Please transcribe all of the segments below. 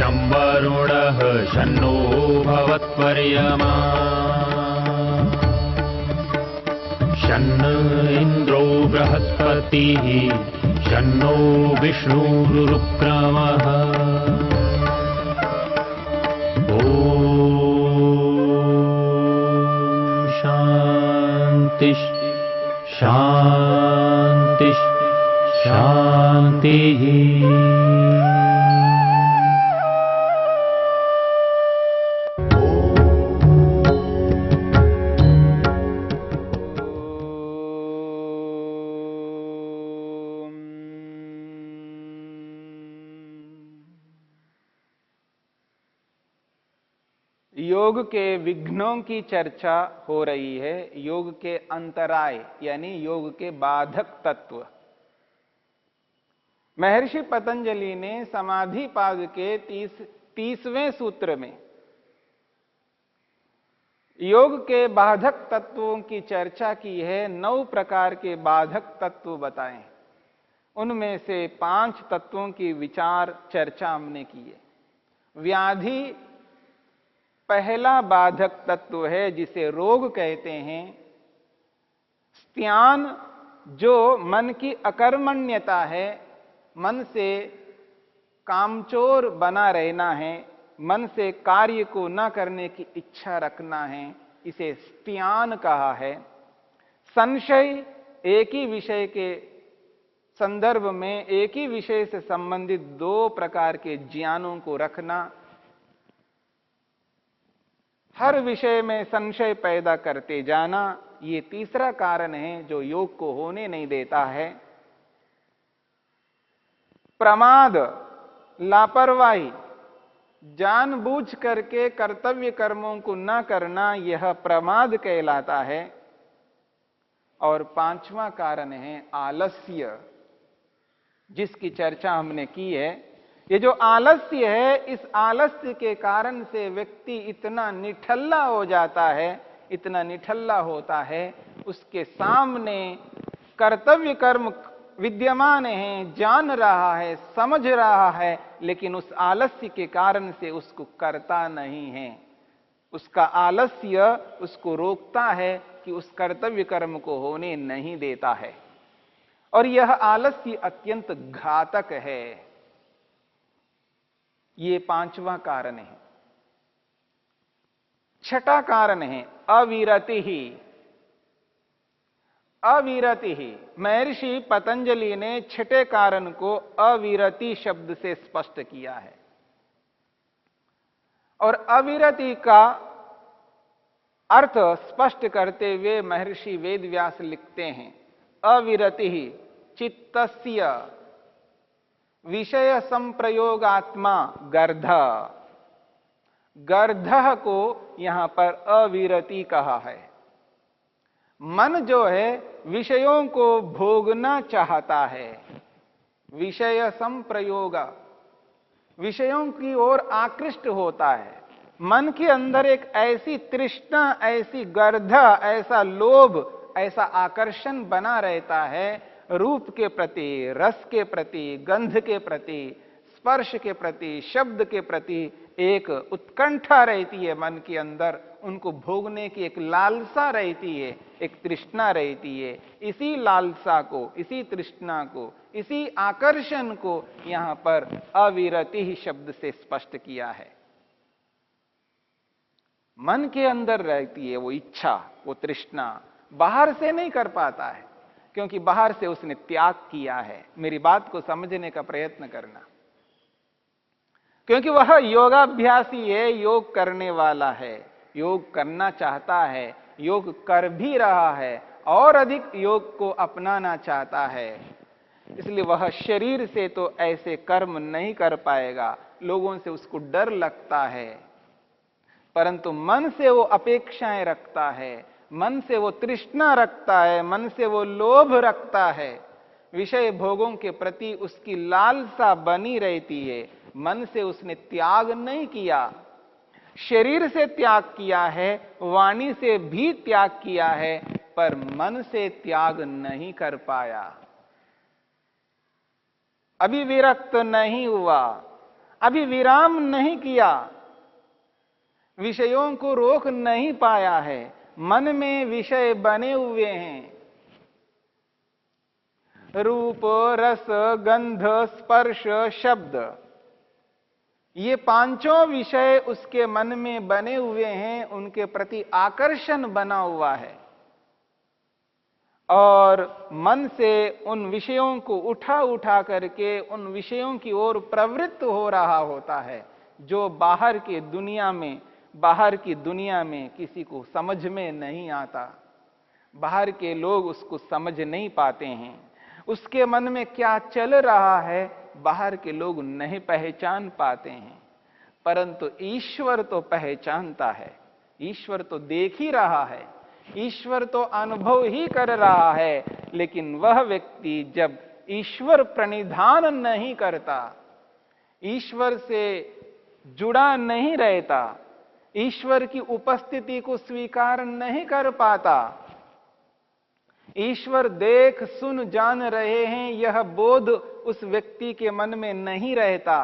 शं वरुणः शन्नो भवत्वर्यमा शन्न इन्द्रो बृहस्पतिः शन्नो विष्णुरुक्रमः ॐ शान्ति शान्ति शान्तिः। योग के विघ्नों की चर्चा हो रही है। योग के अंतराय यानी योग के बाधक तत्व। महर्षि पतंजलि ने समाधि पाद के 30वें सूत्र में योग के बाधक तत्वों की चर्चा की है। 9 प्रकार के बाधक तत्व बताए, उनमें से 5 तत्वों की विचार चर्चा हमने की है। व्याधि पहला बाधक तत्व है, जिसे रोग कहते हैं। स्त्यान जो मन की अकर्मण्यता है, मन से कामचोर बना रहना है, मन से कार्य को न करने की इच्छा रखना है, इसे स्त्यान कहा है। संशय एक ही विषय के संदर्भ में एक ही विषय से संबंधित 2 प्रकार के ज्ञानों को रखना, हर विषय में संशय पैदा करते जाना, ये तीसरा कारण है जो योग को होने नहीं देता है। प्रमाद, लापरवाही, जानबूझ करके कर्तव्य कर्मों को न करना, यह प्रमाद कहलाता है। और 5वां कारण है आलस्य, जिसकी चर्चा हमने की है। ये जो आलस्य है, इस आलस्य के कारण से व्यक्ति इतना निठल्ला हो जाता है, इतना निठल्ला होता है, उसके सामने कर्तव्य कर्म विद्यमान है, जान रहा है, समझ रहा है, लेकिन उस आलस्य के कारण से उसको करता नहीं है। उसका आलस्य उसको रोकता है कि उस कर्तव्य कर्म को होने नहीं देता है। और यह आलस्य अत्यंत घातक है। ये 5वां कारण है। 6ठा कारण है अविरति ही। अविरति ही, महर्षि पतंजलि ने 6ठे कारण को अविरति शब्द से स्पष्ट किया है। और अविरति का अर्थ स्पष्ट करते हुए महर्षि वेदव्यास लिखते हैं, अविरति ही चित्तस्य विषय संप्रयोगात्मा गर्ध। गर्ध को यहां पर अविरति कहा है। मन जो है विषयों को भोगना चाहता है, विषय संप्रयोग, विषयों की ओर आकृष्ट होता है। मन के अंदर एक ऐसी तृष्णा, ऐसी गर्ध, ऐसा लोभ, ऐसा आकर्षण बना रहता है, रूप के प्रति, रस के प्रति, गंध के प्रति, स्पर्श के प्रति, शब्द के प्रति एक उत्कंठा रहती है मन के अंदर। उनको भोगने की एक लालसा रहती है, एक तृष्णा रहती है। इसी लालसा को, इसी तृष्णा को, इसी आकर्षण को यहां पर अविरति ही शब्द से स्पष्ट किया है। मन के अंदर रहती है वो इच्छा, वो तृष्णा, बाहर से नहीं कर पाता है, क्योंकि बाहर से उसने त्याग किया है। मेरी बात को समझने का प्रयत्न करना, क्योंकि वह योगाभ्यासी है, योग करने वाला है, योग करना चाहता है, योग कर भी रहा है, और अधिक योग को अपनाना चाहता है। इसलिए वह शरीर से तो ऐसे कर्म नहीं कर पाएगा, लोगों से उसको डर लगता है, परंतु मन से वो अपेक्षाएं रखता है, मन से वो तृष्णा रखता है, मन से वो लोभ रखता है, विषय भोगों के प्रति उसकी लालसा बनी रहती है। मन से उसने त्याग नहीं किया, शरीर से त्याग किया है, वाणी से भी त्याग किया है, पर मन से त्याग नहीं कर पाया, अभी विरक्त नहीं हुआ, अभी विराम नहीं किया, विषयों को रोक नहीं पाया है, मन में विषय बने हुए हैं। रूप, रस, गंध, स्पर्श, शब्द, ये पांचों विषय उसके मन में बने हुए हैं, उनके प्रति आकर्षण बना हुआ है और मन से उन विषयों को उठा उठा करके उन विषयों की ओर प्रवृत्त हो रहा होता है, जो बाहर की दुनिया में किसी को समझ में नहीं आता। बाहर के लोग उसको समझ नहीं पाते हैं, उसके मन में क्या चल रहा है बाहर के लोग नहीं पहचान पाते हैं, परंतु ईश्वर तो पहचानता है, ईश्वर तो देख ही रहा है, ईश्वर तो अनुभव ही कर रहा है। लेकिन वह व्यक्ति जब ईश्वर प्रणिधान नहीं करता, ईश्वर से जुड़ा नहीं रहता, ईश्वर की उपस्थिति को स्वीकार नहीं कर पाता, ईश्वर देख सुन जान रहे हैं यह बोध उस व्यक्ति के मन में नहीं रहता,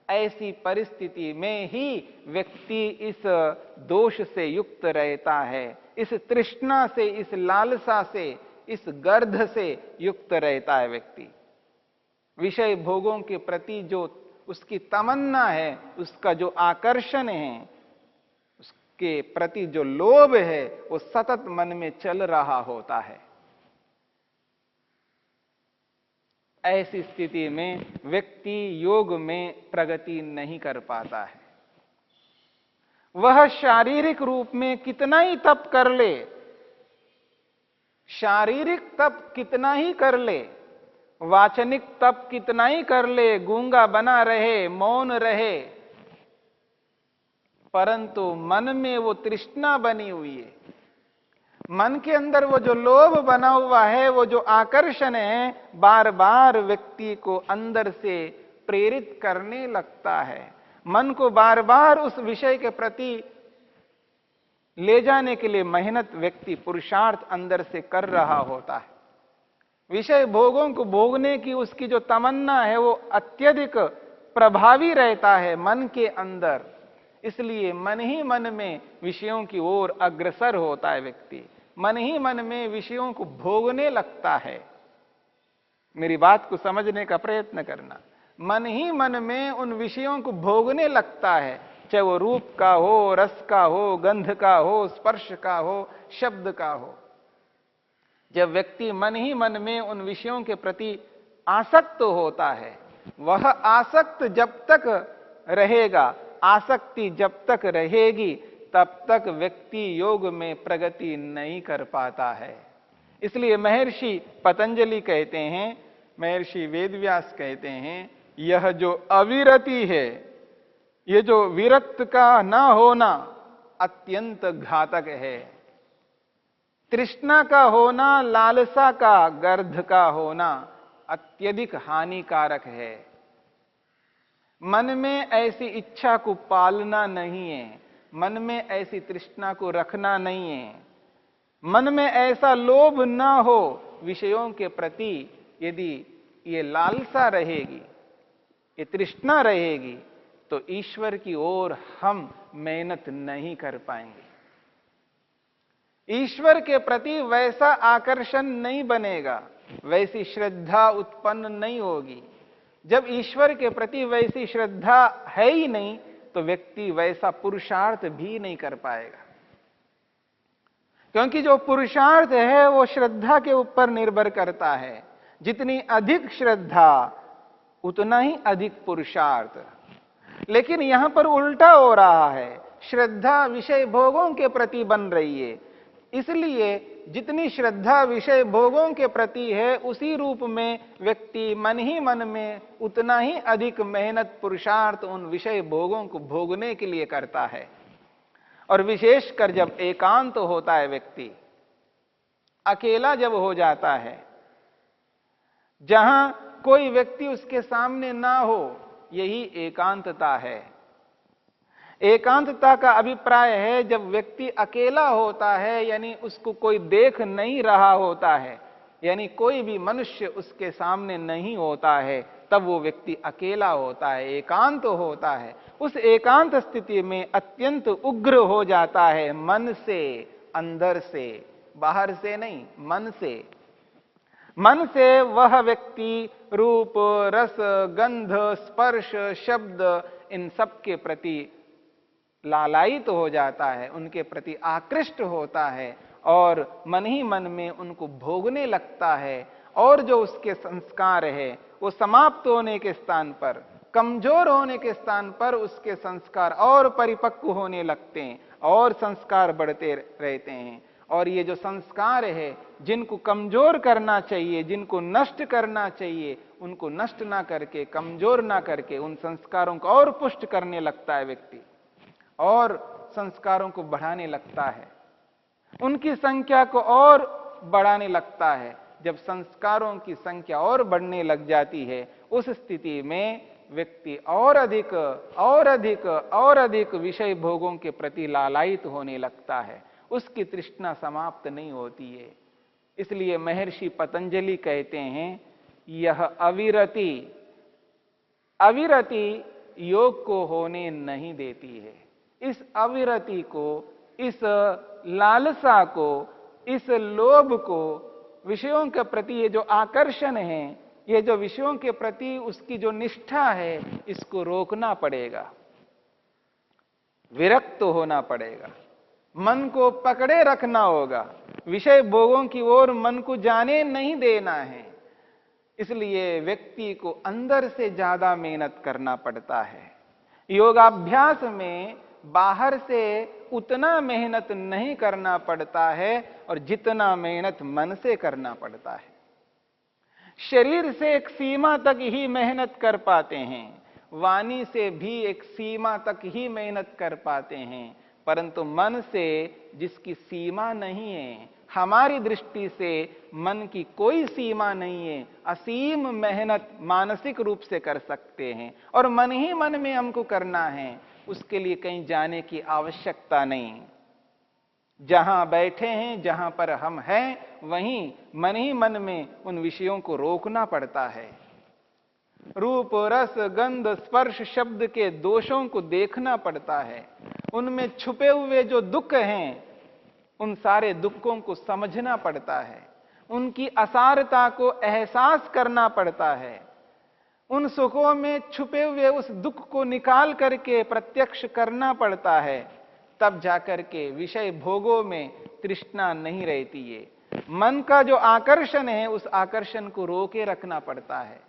ऐसी परिस्थिति में ही व्यक्ति इस दोष से युक्त रहता है, इस तृष्णा से, इस लालसा से, इस गर्ध से युक्त रहता है। व्यक्ति विषय भोगों के प्रति जो उसकी तमन्ना है, उसका जो आकर्षण है, उसके प्रति जो लोभ है, वो सतत मन में चल रहा होता है। ऐसी स्थिति में व्यक्ति योग में प्रगति नहीं कर पाता है। वह शारीरिक रूप में कितना ही तप कर ले, शारीरिक तप कितना ही कर ले, वाचनिक तप कितना ही कर ले, गूंगा बना रहे, मौन रहे, परंतु मन में वो तृष्णा बनी हुई है, मन के अंदर वो जो लोभ बना हुआ है, वो जो आकर्षण है, बार बार व्यक्ति को अंदर से प्रेरित करने लगता है। मन को बार बार उस विषय के प्रति ले जाने के लिए मेहनत व्यक्ति पुरुषार्थ अंदर से कर रहा होता है। विषय भोगों को भोगने की उसकी जो तमन्ना है वो अत्यधिक प्रभावी रहता है मन के अंदर, इसलिए मन ही मन में विषयों की ओर अग्रसर होता है व्यक्ति, मन ही मन में विषयों को भोगने लगता है। मेरी बात को समझने का प्रयत्न करना, मन ही मन में उन विषयों को भोगने लगता है, चाहे वो रूप का हो, रस का हो, गंध का हो, स्पर्श का हो, शब्द का हो। जब व्यक्ति मन ही मन में उन विषयों के प्रति आसक्त होता है, वह आसक्त जब तक रहेगा, आसक्ति जब तक रहेगी, तब तक व्यक्ति योग में प्रगति नहीं कर पाता है। इसलिए महर्षि पतंजलि कहते हैं, महर्षि वेदव्यास कहते हैं, यह जो अविरति है, ये जो विरक्त का ना होना अत्यंत घातक है। तृष्णा का होना, लालसा का, गर्ध का होना अत्यधिक हानिकारक है। मन में ऐसी इच्छा को पालना नहीं है, मन में ऐसी तृष्णा को रखना नहीं है, मन में ऐसा लोभ ना हो विषयों के प्रति। यदि ये लालसा रहेगी, ये तृष्णा रहेगी, तो ईश्वर की ओर हम मेहनत नहीं कर पाएंगे, ईश्वर के प्रति वैसा आकर्षण नहीं बनेगा, वैसी श्रद्धा उत्पन्न नहीं होगी। जब ईश्वर के प्रति वैसी श्रद्धा है ही नहीं, तो व्यक्ति वैसा पुरुषार्थ भी नहीं कर पाएगा, क्योंकि जो पुरुषार्थ है वो श्रद्धा के ऊपर निर्भर करता है। जितनी अधिक श्रद्धा उतना ही अधिक पुरुषार्थ। लेकिन यहां पर उल्टा हो रहा है, श्रद्धा विषय भोगों के प्रति बन रही है, इसलिए जितनी श्रद्धा विषय भोगों के प्रति है, उसी रूप में व्यक्ति मन ही मन में उतना ही अधिक मेहनत पुरुषार्थ उन विषय भोगों को भोगने के लिए करता है। और विशेषकर जब एकांत होता है, व्यक्ति अकेला जब हो जाता है, जहां कोई व्यक्ति उसके सामने ना हो, यही एकांतता है। एकांतता का अभिप्राय है जब व्यक्ति अकेला होता है, यानी उसको कोई देख नहीं रहा होता है, यानी कोई भी मनुष्य उसके सामने नहीं होता है, तब वो व्यक्ति अकेला होता है, एकांत होता है। उस एकांत स्थिति में अत्यंत उग्र हो जाता है, मन से, अंदर से, बाहर से नहीं, मन से। मन से वह व्यक्ति रूप, रस, गंध, स्पर्श, शब्द इन सब के प्रति लालायित हो जाता है, उनके प्रति आकृष्ट होता है और मन ही मन में उनको भोगने लगता है। और जो उसके संस्कार है वो समाप्त होने के स्थान पर, कमजोर होने के स्थान पर उसके संस्कार और परिपक्व होने लगते हैं और संस्कार बढ़ते रहते हैं। और ये जो संस्कार है, जिनको कमजोर करना चाहिए, जिनको नष्ट करना चाहिए, उनको नष्ट ना करके, कमजोर ना करके, उन संस्कारों को और पुष्ट करने लगता है व्यक्ति और संस्कारों को बढ़ाने लगता है, उनकी संख्या को और बढ़ाने लगता है। जब संस्कारों की संख्या और बढ़ने लग जाती है, उस स्थिति में व्यक्ति और अधिक और अधिक और अधिक विषय भोगों के प्रति लालायित होने लगता है, उसकी तृष्णा समाप्त नहीं होती है। इसलिए महर्षि पतंजलि कहते हैं, यह अविरति अविरति योग को होने नहीं देती है। इस अविरति को, इस लालसा को, इस लोभ को, विषयों के प्रति ये जो आकर्षण है, ये जो विषयों के प्रति उसकी जो निष्ठा है, इसको रोकना पड़ेगा, विरक्त होना पड़ेगा, मन को पकड़े रखना होगा, विषय भोगों की ओर मन को जाने नहीं देना है। इसलिए व्यक्ति को अंदर से ज्यादा मेहनत करना पड़ता है। योगाभ्यास में बाहर से उतना मेहनत नहीं करना पड़ता है और जितना मेहनत मन से करना पड़ता है। शरीर से एक सीमा तक ही मेहनत कर पाते हैं, वाणी से भी एक सीमा तक ही मेहनत कर पाते हैं, परंतु मन से जिसकी सीमा नहीं है, हमारी दृष्टि से मन की कोई सीमा नहीं है, असीम मेहनत मानसिक रूप से कर सकते हैं और मन ही मन में हमको करना है। उसके लिए कहीं जाने की आवश्यकता नहीं, जहां बैठे हैं, जहां पर हम हैं, वहीं मन ही मन में उन विषयों को रोकना पड़ता है। रूप, रस, गंध, स्पर्श, शब्द के दोषों को देखना पड़ता है, उनमें छुपे हुए जो दुख हैं, उन सारे दुखों को समझना पड़ता है, उनकी असारता को एहसास करना पड़ता है, उन सुखों में छुपे हुए उस दुख को निकाल करके प्रत्यक्ष करना पड़ता है। तब जाकर के विषय भोगों में तृष्णा नहीं रहती है। मन का जो आकर्षण है, उस आकर्षण को रोके रखना पड़ता है।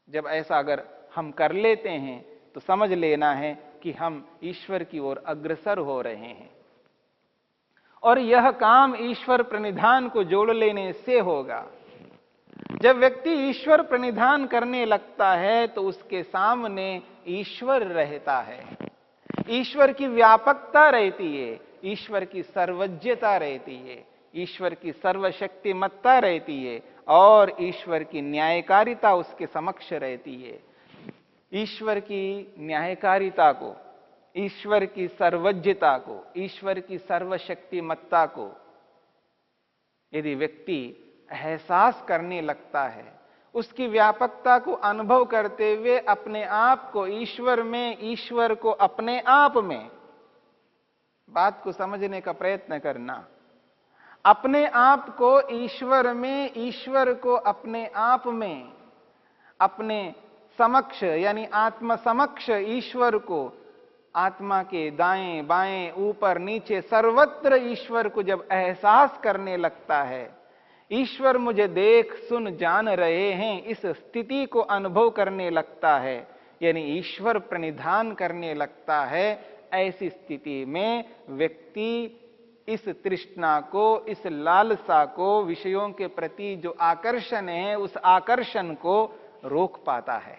जब ऐसा अगर हम कर लेते हैं तो समझ लेना है कि हम ईश्वर की ओर अग्रसर हो रहे हैं और यह काम ईश्वर प्रणिधान को जोड़ लेने से होगा। जब व्यक्ति ईश्वर प्रणिधान करने लगता है तो उसके सामने ईश्वर रहता है, ईश्वर की व्यापकता रहती है, ईश्वर की सर्वज्ञता रहती है, ईश्वर की सर्वशक्तिमत्ता रहती है और ईश्वर की न्यायकारिता उसके समक्ष रहती है। ईश्वर की न्यायकारिता को, ईश्वर की सर्वज्ञता को, ईश्वर की सर्वशक्तिमत्ता को यदि व्यक्ति एहसास करने लगता है, उसकी व्यापकता को अनुभव करते हुए अपने आप को ईश्वर में, ईश्वर को अपने आप में, बात को समझने का प्रयत्न करना, अपने आप को ईश्वर में, ईश्वर को अपने आप में, अपने समक्ष यानी आत्मा समक्ष ईश्वर को, आत्मा के दाएं बाएं ऊपर नीचे सर्वत्र ईश्वर को जब एहसास करने लगता है, ईश्वर मुझे देख सुन जान रहे हैं, इस स्थिति को अनुभव करने लगता है, यानी ईश्वर प्रणिधान करने लगता है। ऐसी स्थिति में व्यक्ति इस तृष्णा को, इस लालसा को, विषयों के प्रति जो आकर्षण है, उस आकर्षण को रोक पाता है।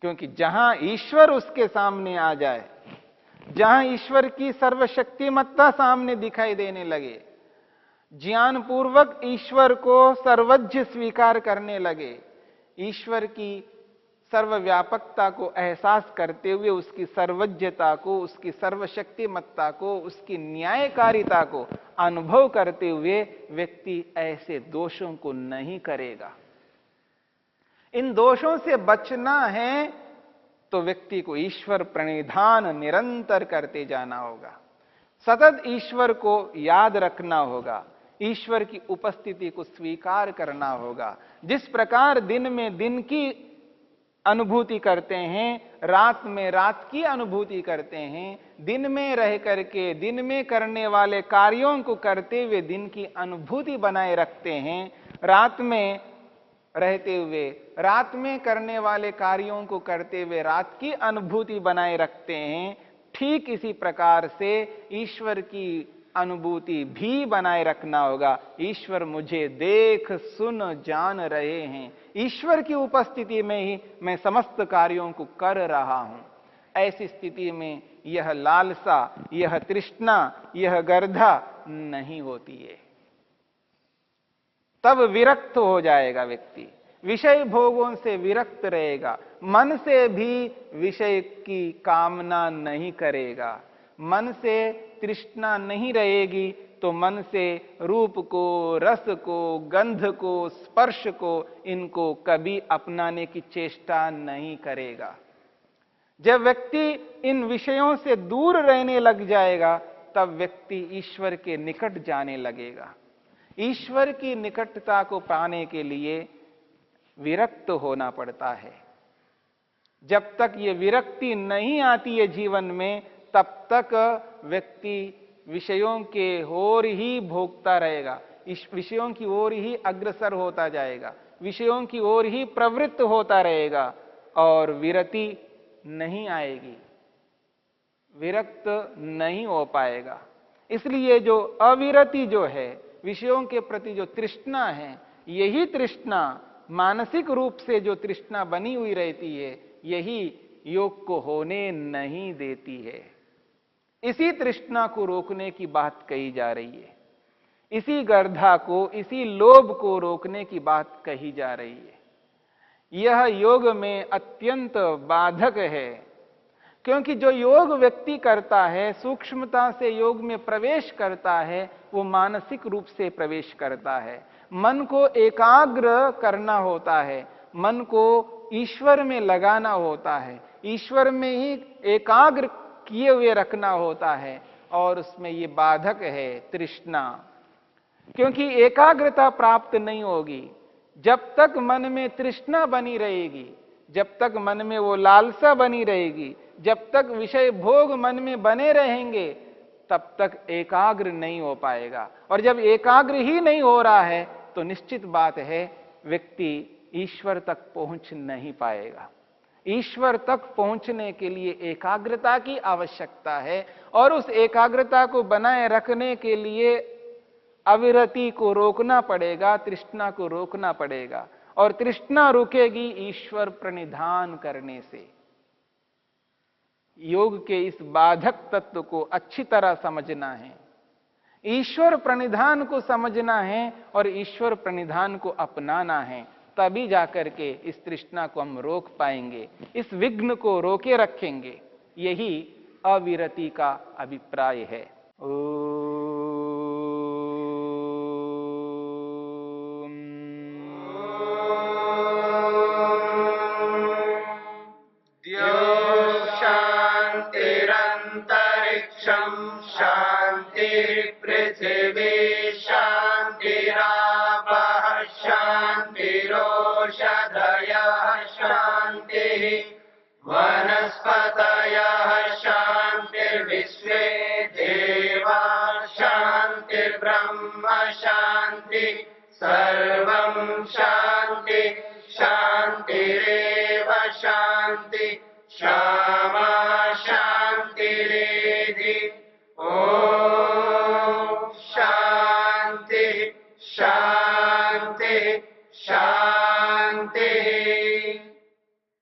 क्योंकि जहां ईश्वर उसके सामने आ जाए, जहां ईश्वर की सर्वशक्तिमत्ता सामने दिखाई देने लगे, ज्ञान पूर्वक ईश्वर को सर्वज्ञ स्वीकार करने लगे, ईश्वर की सर्वव्यापकता को एहसास करते हुए उसकी सर्वज्ञता को, उसकी सर्वशक्तिमत्ता को, उसकी न्यायकारिता को अनुभव करते हुए व्यक्ति ऐसे दोषों को नहीं करेगा। इन दोषों से बचना है तो व्यक्ति को ईश्वर प्रणिधान निरंतर करते जाना होगा, सतत ईश्वर को याद रखना होगा, ईश्वर की उपस्थिति को स्वीकार करना होगा। जिस प्रकार दिन में दिन की अनुभूति करते हैं, रात में रात की अनुभूति करते हैं, दिन में रह करके दिन में करने वाले कार्यों को करते हुए दिन की अनुभूति बनाए रखते हैं, रात में रहते हुए रात में करने वाले कार्यों को करते हुए रात की अनुभूति बनाए रखते हैं, ठीक इसी प्रकार से ईश्वर की अनुभूति भी बनाए रखना होगा। ईश्वर मुझे देख सुन जान रहे हैं, ईश्वर की उपस्थिति में ही मैं समस्त कार्यों को कर रहा हूं। ऐसी स्थिति में यह लालसा, यह तृष्णा, यह गर्धा नहीं होती है। तब विरक्त हो जाएगा व्यक्ति, विषय भोगों से विरक्त रहेगा, मन से भी विषय की कामना नहीं करेगा, मन से तृष्णा नहीं रहेगी तो मन से रूप को, रस को, गंध को, स्पर्श को, इनको कभी अपनाने की चेष्टा नहीं करेगा। जब व्यक्ति इन विषयों से दूर रहने लग जाएगा तब व्यक्ति ईश्वर के निकट जाने लगेगा। ईश्वर की निकटता को पाने के लिए विरक्त होना पड़ता है। जब तक ये विरक्ति नहीं आती है जीवन में, तब तक व्यक्ति विषयों के ओर ही भोगता रहेगा, इस विषयों की ओर ही अग्रसर होता जाएगा, विषयों की ओर ही प्रवृत्त होता रहेगा और विरति नहीं आएगी, विरक्त नहीं हो पाएगा। इसलिए जो अविरति जो है, विषयों के प्रति जो तृष्णा है, यही तृष्णा मानसिक रूप से जो तृष्णा बनी हुई रहती है, यही योग को होने नहीं देती है। इसी तृष्णा को रोकने की बात कही जा रही है, इसी गर्धा को, इसी लोभ को रोकने की बात कही जा रही है। यह योग में अत्यंत बाधक है, क्योंकि जो योग व्यक्ति करता है, सूक्ष्मता से योग में प्रवेश करता है, वो मानसिक रूप से प्रवेश करता है। मन को एकाग्र करना होता है, मन को ईश्वर में लगाना होता है, ईश्वर में ही एकाग्र किए हुए रखना होता है, और उसमें ये बाधक है तृष्णा। क्योंकि एकाग्रता प्राप्त नहीं होगी जब तक मन में तृष्णा बनी रहेगी, जब तक मन में वो लालसा बनी रहेगी, जब तक विषय भोग मन में बने रहेंगे, तब तक एकाग्र नहीं हो पाएगा। और जब एकाग्र ही नहीं हो रहा है तो निश्चित बात है व्यक्ति ईश्वर तक पहुंच नहीं पाएगा। ईश्वर तक पहुंचने के लिए एकाग्रता की आवश्यकता है, और उस एकाग्रता को बनाए रखने के लिए अविरति को रोकना पड़ेगा, तृष्णा को रोकना पड़ेगा, और तृष्णा रुकेगी ईश्वर प्रणिधान करने से। योग के इस बाधक तत्व को अच्छी तरह समझना है, ईश्वर प्रणिधान को समझना है और ईश्वर प्रणिधान को अपनाना है, तभी जाकर के इस तृष्णा को हम रोक पाएंगे, इस विघ्न को रोके रखेंगे। यही अविरति का अभिप्राय है। शांतिरंतरिक्षं शांतिर्पृथिवी शांतिरापः शांतिरोषधयः शांतिः वनस्पतयः शांतिर्विश्वे देवा शांतिर्ब्रह्म शांति सर्वं शांति शांतिरेव शांति क्षमा शांतिरेधि। ओम शांति शांति शांति।